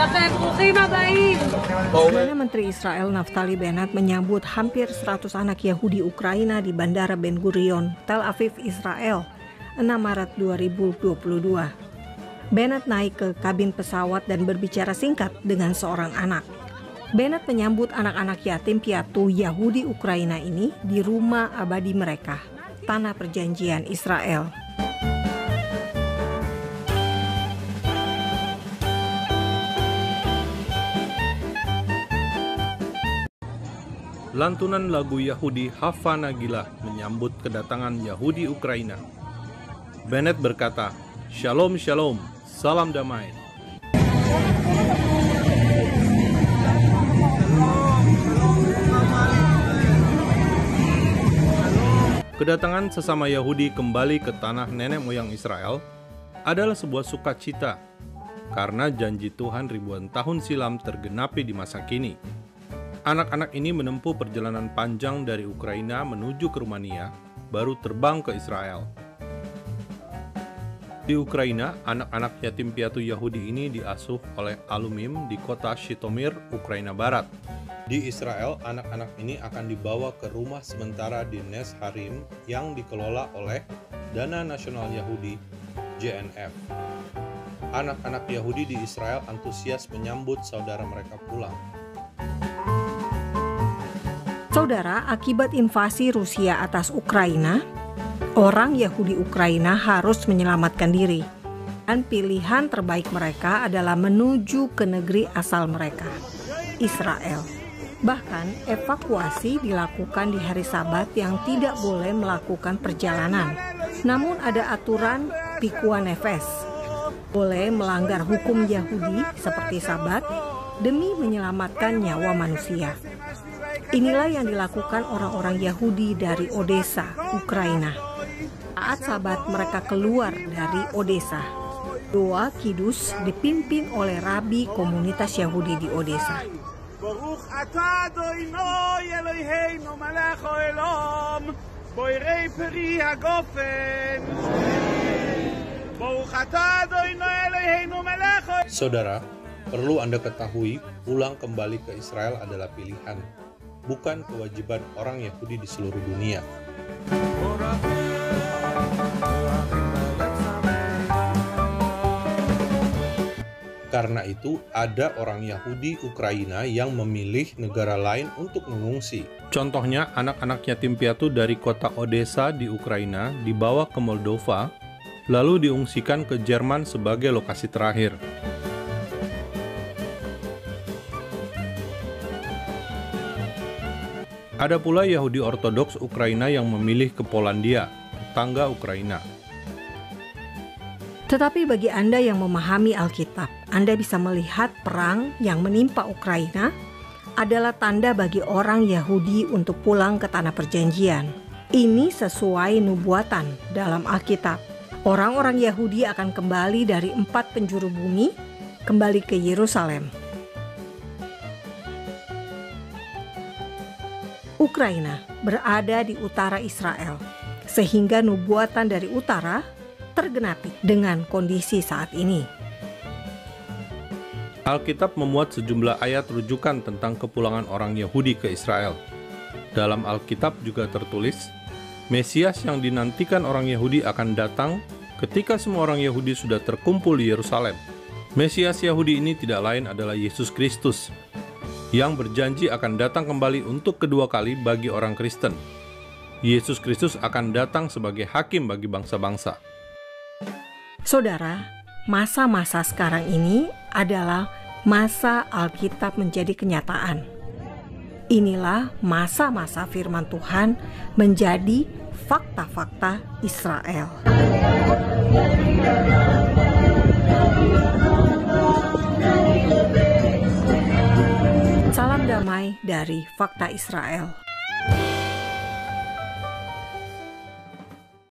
ברוכים הבאים. Perdana Menteri Israel Naftali Bennett menyambut hampir 100 anak Yahudi Ukraina di Bandara Ben Gurion, Tel Aviv, Israel, 6 Maret 2022. Bennett naik ke kabin pesawat dan berbicara singkat dengan seorang anak. Bennett menyambut anak-anak yatim piatu Yahudi Ukraina ini di rumah abadi mereka, Tanah Perjanjian Israel. Lantunan lagu Yahudi Hava Nagilah menyambut kedatangan Yahudi Ukraina. Bennett berkata, "Shalom, shalom, salam damai." Kedatangan sesama Yahudi kembali ke tanah nenek moyang Israel adalah sebuah sukacita karena janji Tuhan ribuan tahun silam tergenapi di masa kini. Anak-anak ini menempuh perjalanan panjang dari Ukraina menuju ke Rumania, baru terbang ke Israel. Di Ukraina, anak-anak yatim piatu Yahudi ini diasuh oleh Alumim di kota Shitomir, Ukraina Barat. Di Israel, anak-anak ini akan dibawa ke rumah sementara di Nes Harim yang dikelola oleh Dana Nasional Yahudi, JNF. Anak-anak Yahudi di Israel antusias menyambut saudara mereka pulang. Saudara, akibat invasi Rusia atas Ukraina, orang Yahudi Ukraina harus menyelamatkan diri. Dan pilihan terbaik mereka adalah menuju ke negeri asal mereka, Israel. Bahkan evakuasi dilakukan di hari Sabat yang tidak boleh melakukan perjalanan. Namun ada aturan pikuan nefes. Boleh melanggar hukum Yahudi seperti Sabat demi menyelamatkan nyawa manusia. Inilah yang dilakukan orang-orang Yahudi dari Odessa, Ukraina. Saat Sabat mereka keluar dari Odessa, doa kidus dipimpin oleh rabi komunitas Yahudi di Odessa. Baruch atah Adonai Eloheinu melech haolam, boirei peri hagofen. Baruch atah Adonai Eloheinu melech haolam. Saudara, perlu Anda ketahui, pulang kembali ke Israel adalah pilihan, bukan kewajiban orang Yahudi di seluruh dunia. Karena itu, ada orang Yahudi Ukraina yang memilih negara lain untuk mengungsi. Contohnya, anak-anak yatim piatu dari kota Odessa di Ukraina dibawa ke Moldova, lalu diungsikan ke Jerman sebagai lokasi terakhir. Ada pula Yahudi Ortodoks Ukraina yang memilih ke Polandia, tetangga Ukraina. Tetapi bagi Anda yang memahami Alkitab, Anda bisa melihat perang yang menimpa Ukraina adalah tanda bagi orang Yahudi untuk pulang ke tanah perjanjian. Ini sesuai nubuatan dalam Alkitab. Orang-orang Yahudi akan kembali dari 4 penjuru bumi, kembali ke Yerusalem. Ukraina berada di utara Israel, sehingga nubuatan dari utara tergenapi dengan kondisi saat ini. Alkitab memuat sejumlah ayat rujukan tentang kepulangan orang Yahudi ke Israel. Dalam Alkitab juga tertulis, Mesias yang dinantikan orang Yahudi akan datang ketika semua orang Yahudi sudah terkumpul di Yerusalem. Mesias Yahudi ini tidak lain adalah Yesus Kristus, yang berjanji akan datang kembali untuk kedua kali bagi orang Kristen. Yesus Kristus akan datang sebagai hakim bagi bangsa-bangsa. Saudara, masa-masa sekarang ini adalah masa Alkitab menjadi kenyataan. Inilah masa-masa firman Tuhan menjadi fakta-fakta Israel. Salam damai dari Fakta Israel.